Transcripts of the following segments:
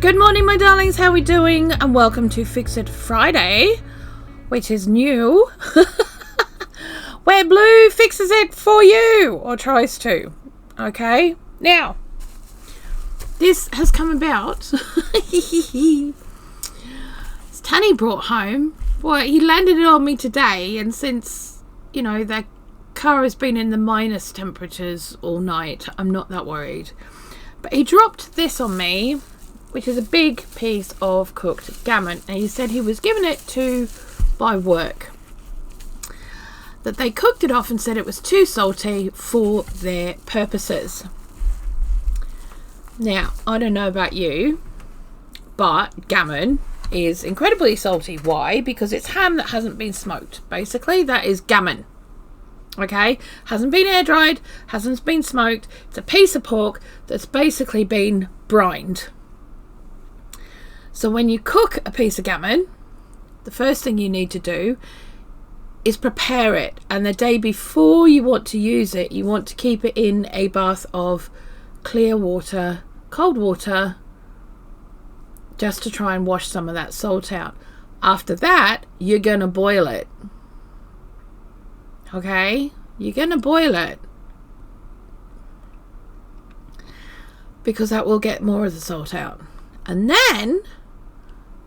Good morning, my darlings. How are we doing? And welcome to Fix It Friday, which is new, where Blue fixes it for you, or tries to. Okay, now this has come about. Tanny brought home. Well, he landed it on me today, and since you know the car has been in the minus temperatures all night, I'm not that worried. But he dropped this on me, which is a big piece of cooked gammon, and he said he was giving it to by work, that they cooked it off and said it was too salty for their purposes. Now, I don't know about you, but gammon is incredibly salty. Why? Because it's ham that hasn't been smoked. Basically, that is gammon. Okay, hasn't been air dried, hasn't been smoked. It's a piece of pork that's basically been brined. So when you cook a piece of gammon, the first thing you need to do is prepare it. And the day before you want to use it, you want to keep it in a bath of clear water, cold water, just to try and wash some of that salt out. After that, you're going to boil it. Okay? You're going to boil it, because that will get more of the salt out. And then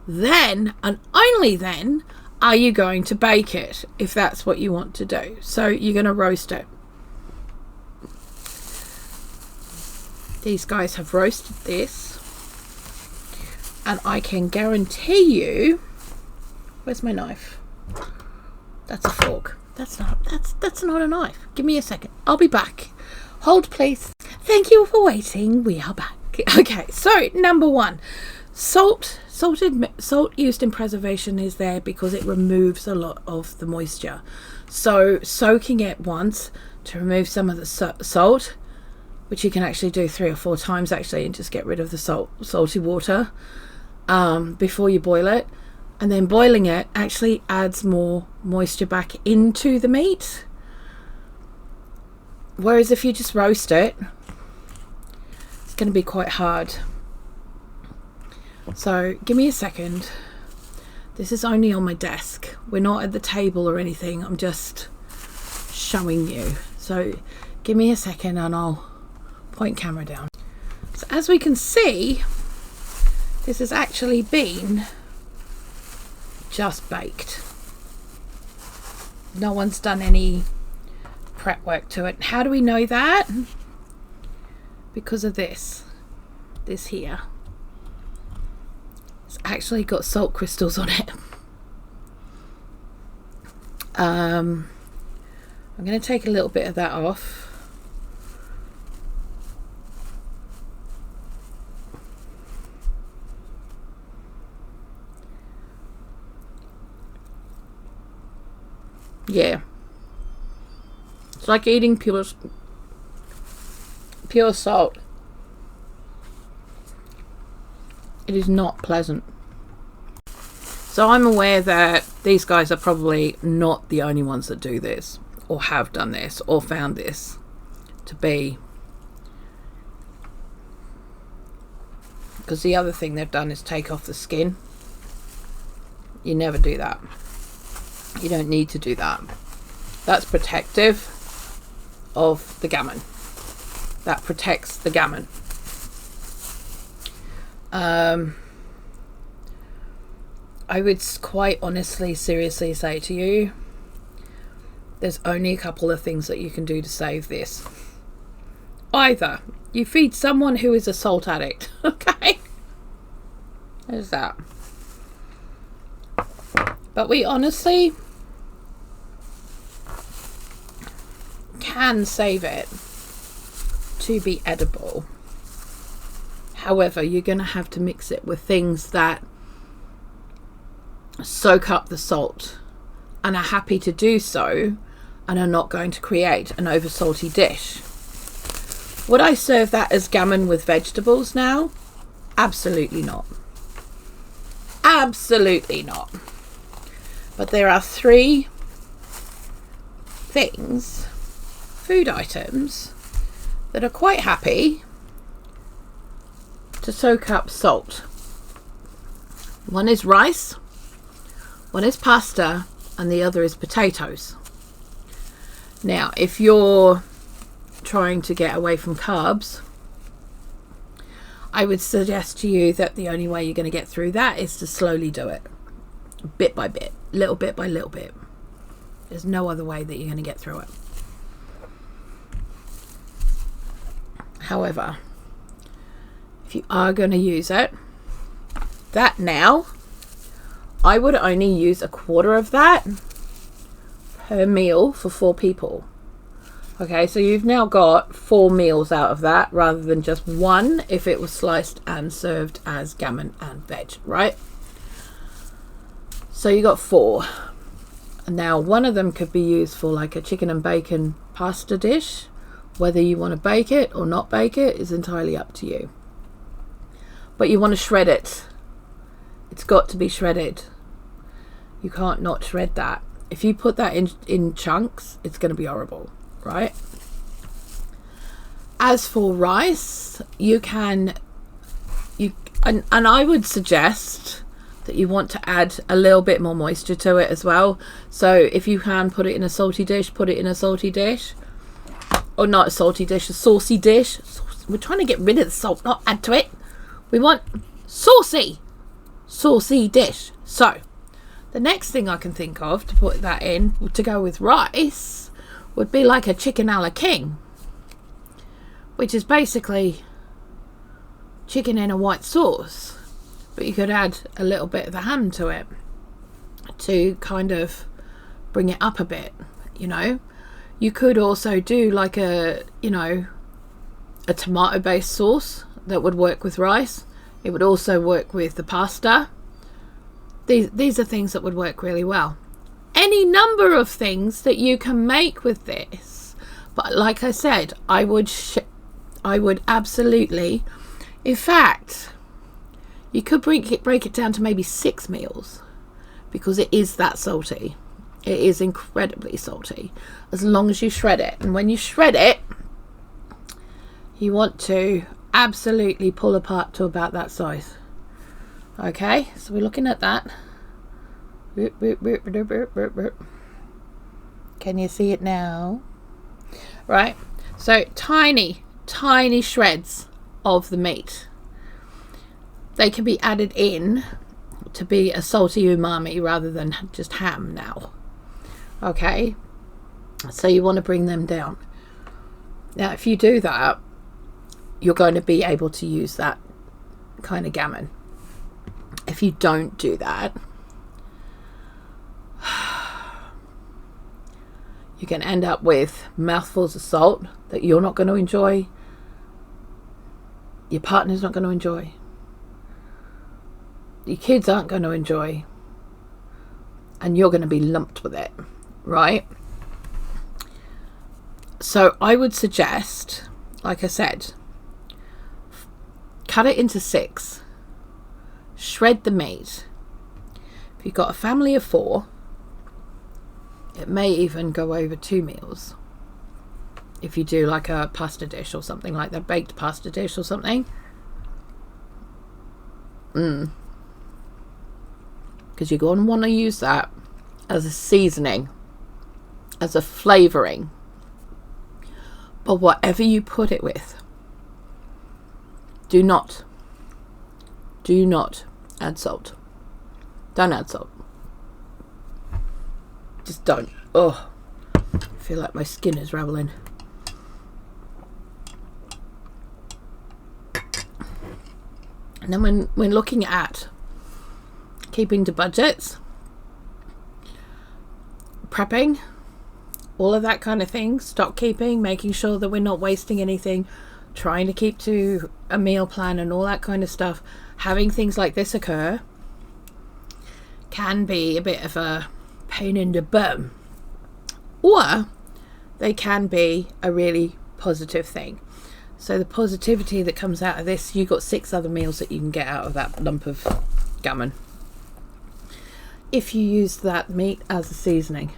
and only then are you going to bake it, if that's what you want to do. So you're going to roast it. These guys have roasted this, and I can guarantee you, where's my knife? That's a fork. That's not a knife. Give me a second. I'll be back. Hold, please. Thank you for waiting. We are back. Okay, so number one, salt used in preservation is there because it removes a lot of the moisture. So soaking it once to remove some of the salt, which you can actually do 3 or 4 times actually, and just get rid of the salty water before you boil it. And then boiling it actually adds more moisture back into the meat. Whereas if you just roast it, it's going to be quite hard. So give me a second. This is only on my desk. We're not at the table or anything. I'm just showing you. So give me a second and I'll point camera down. So as we can see, this has actually been just baked. No one's done any prep work to it. How do we know that? Because of this here. It's actually got salt crystals on it. I'm going to take a little bit of that off. Yeah, it's like eating pure salt. It is not pleasant. So I'm aware that these guys are probably not the only ones that do this, or have done this, or found this to be. Because the other thing they've done is take off the skin. You never do that. You don't need to do that. That's protective of the gammon. That protects the gammon. I would quite honestly, seriously say to you, there's only a couple of things that you can do to save this. Either you feed someone who is a salt addict, okay? There's that. But we honestly can save it to be edible. However, you're going to have to mix it with things that soak up the salt and are happy to do so, and are not going to create an over salty dish. Would I serve that as gammon with vegetables now? Absolutely not. Absolutely not. But there are 3 things, food items, that are quite happy to soak up salt. One is rice, one is pasta, and the other is potatoes. Now, if you're trying to get away from carbs, I would suggest to you that the only way you're going to get through that is to slowly do it, bit by bit, little bit by little bit. There's no other way that you're going to get through it. However, if you are going to use it, that now, I would only use 1/4 of that per meal for 4 people. Okay, so you've now got 4 meals out of that rather than just 1 if it was sliced and served as gammon and veg, right? So you got 4. And now one of them could be used for like a chicken and bacon pasta dish. Whether you want to bake it or not bake it is entirely up to you. But you want to shred it. It's got to be shredded. You can't not shred that. If you put that in chunks, it's going to be horrible, right? As for rice, and I would suggest that you want to add a little bit more moisture to it as well. So if you can put it in a salty dish, put it in a salty dish. Or not a salty dish, a saucy dish. We're trying to get rid of the salt, not add to it. We want saucy dish. So the next thing I can think of to put that in, to go with rice, would be like a chicken a la king, which is basically chicken in a white sauce, but you could add a little bit of the ham to it to kind of bring it up a bit, you know. You could also do like a tomato based sauce that would work with rice. It would also work with the pasta. These are things that would work really well. Any number of things that you can make with this. But like I said, I would absolutely, in fact, you could break it down to maybe 6 meals, because it is that salty. It is incredibly salty, as long as you shred it. And when you shred it, you want to absolutely pull apart to about that size. Okay, so we're looking at that. Can you see it now? Right, so tiny shreds of the meat. They can be added in to be a salty umami rather than just ham now. Okay, so you want to bring them down. Now if you do that, you're going to be able to use that kind of gammon. If you don't do that, you can end up with mouthfuls of salt that you're not going to enjoy, your partner's not going to enjoy, your kids aren't going to enjoy, and you're going to be lumped with it, right? So I would suggest, like I said, cut it into 6, shred the meat. If you've got a family of 4, it may even go over 2 meals. If you do like a pasta dish or something like that, baked pasta dish or something. Because you're going to want to use that as a seasoning, as a flavouring. But whatever you put it with, do not add salt. Don't add salt. Just don't. Oh, I feel like my skin is raveling. And then when looking at keeping to budgets, prepping, all of that kind of thing, stock keeping, making sure that we're not wasting anything, trying to keep to a meal plan and all that kind of stuff, having things like this occur can be a bit of a pain in the bum, or they can be a really positive thing. So the positivity that comes out of this, you've got 6 other meals that you can get out of that lump of gammon if you use that meat as a seasoning,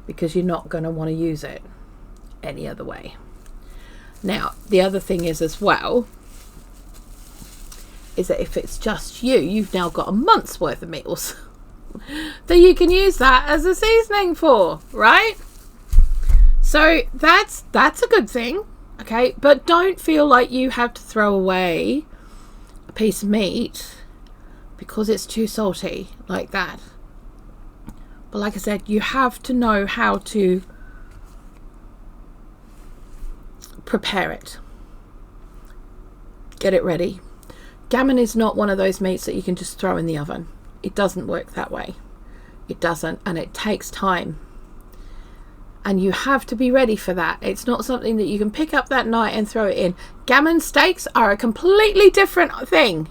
because you're not going to want to use it any other way. Now the other thing is as well, is that if it's just you, you've now got a month's worth of meals that you can use that as a seasoning for, right? So that's a good thing, okay? But don't feel like you have to throw away a piece of meat because it's too salty like that. But like I said, you have to know how to prepare it. Get it ready. Gammon is not one of those meats that you can just throw in the oven. It doesn't work that way. It doesn't, and it takes time. And you have to be ready for that. It's not something that you can pick up that night and throw it in. Gammon steaks are a completely different thing.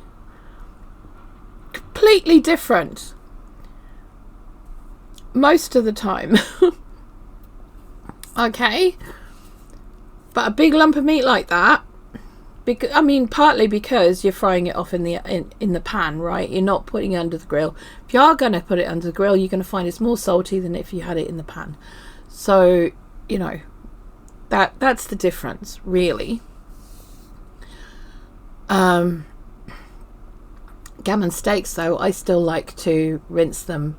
Completely different. Most of the time. Okay? But a big lump of meat like that, because, I mean, partly because you're frying it off in the pan, right? You're not putting it under the grill. If you are going to put it under the grill, you're going to find it's more salty than if you had it in the pan. So, you know, that's the difference, really. Gammon steaks, though, I still like to rinse them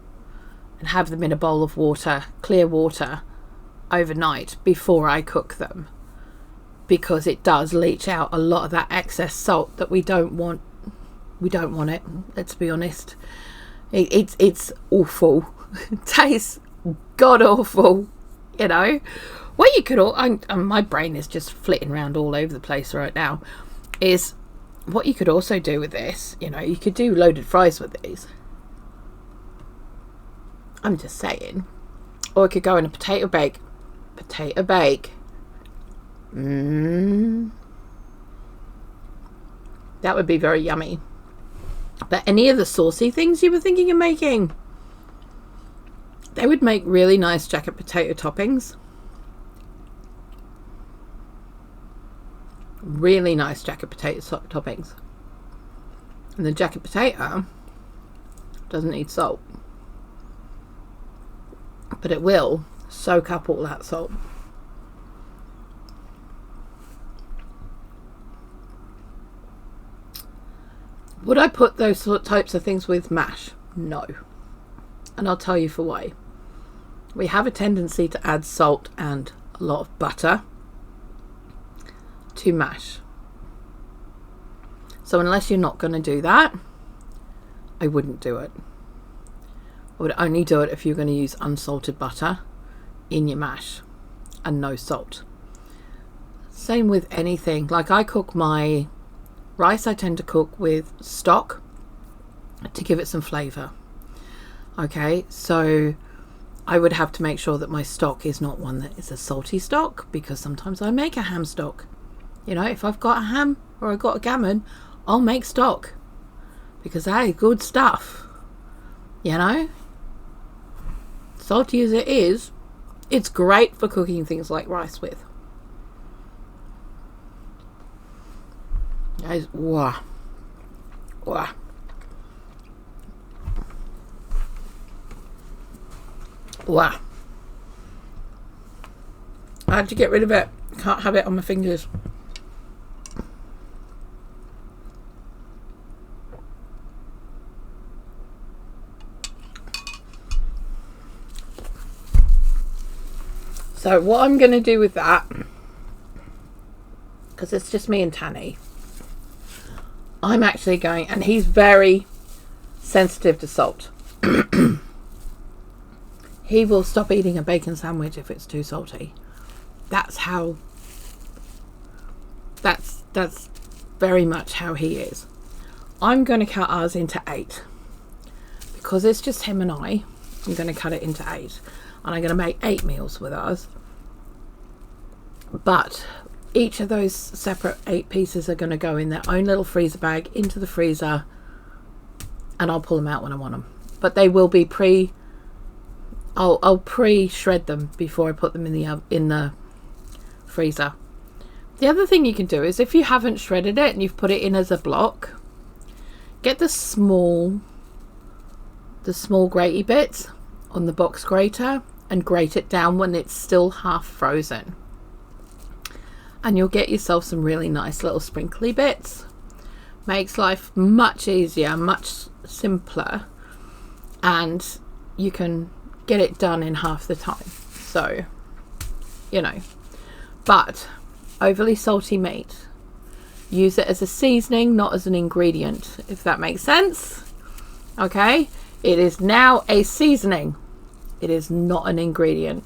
and have them in a bowl of water, clear water, overnight before I cook them, because it does leach out a lot of that excess salt that we don't want. We don't want it, let's be honest. It's awful. It tastes god awful, you know. What you could my brain is just flitting around all over the place right now, is what you could also do with this, you know, you could do loaded fries with these. I'm just saying. Or it could go in a potato bake. Potato bake. That would be very yummy. But any of the saucy things you were thinking of making, they would make really nice jacket potato toppings. Really nice jacket potato toppings. And the jacket potato doesn't need salt, but it will soak up all that salt. Would I put those types of things with mash? No. And I'll tell you for why. We have a tendency to add salt and a lot of butter to mash. So unless you're not going to do that, I wouldn't do it. I would only do it if you're going to use unsalted butter in your mash and no salt. Same with anything. Like I cook my rice, I tend to cook with stock to give it some flavour. Okay, so I would have to make sure that my stock is not one that is a salty stock, because sometimes I make a ham stock. You know, if I've got a ham or I've got a gammon, I'll make stock, because that is good stuff. You know, salty as it is, it's great for cooking things like rice with. Guys, wow. Wow. Wow. I had to get rid of it. Can't have it on my fingers. So what I'm going to do with that, because it's just me and Tanny, I'm actually going, and he's very sensitive to salt. He will stop eating a bacon sandwich if it's too salty. That's very much how he is. I'm going to cut ours into 8. Because it's just him and I'm going to cut it into 8. And I'm going to make 8 meals with ours. But each of those separate 8 pieces are going to go in their own little freezer bag into the freezer, and I'll pull them out when I want them. But they will be I'll pre-shred them before I put them in the freezer. The other thing you can do is, if you haven't shredded it and you've put it in as a block, get the small gratey bits on the box grater and grate it down when it's still half frozen. And you'll get yourself some really nice little sprinkly bits. makes life much easier, much simpler, and you can get it done in half the time. So, you know, but overly salty meat, use it as a seasoning, not as an ingredient, if that makes sense. Okay, it is now a seasoning, it is not an ingredient.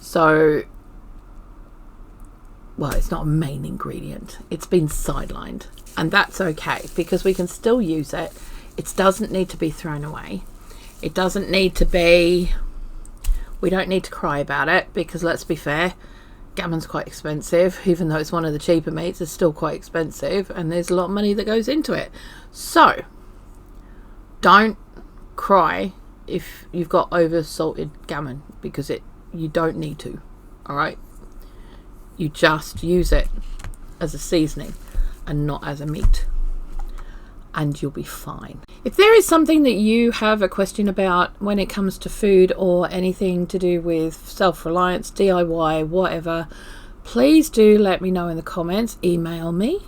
So, well, it's not a main ingredient, it's been sidelined, and that's okay, because we can still use it. It doesn't need to be thrown away. It doesn't need to be, we don't need to cry about it, because let's be fair, gammon's quite expensive. Even though it's one of the cheaper meats, it's still quite expensive, and there's a lot of money that goes into it. So don't cry if you've got over salted gammon, because you don't need to. All right, you just use it as a seasoning and not as a meat, and you'll be fine. If there is something that you have a question about when it comes to food or anything to do with self-reliance, DIY, whatever, please do let me know in the comments. Email me.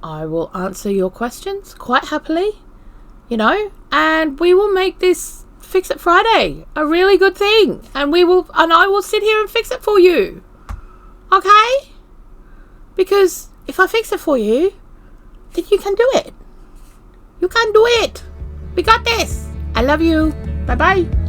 I will answer your questions quite happily, you know, and we will make this Fix It Friday a really good thing, and I will sit here and fix it for you. Okay? Because if I fix it for you, then you can do it. You can do it. We got this. I love you. Bye bye.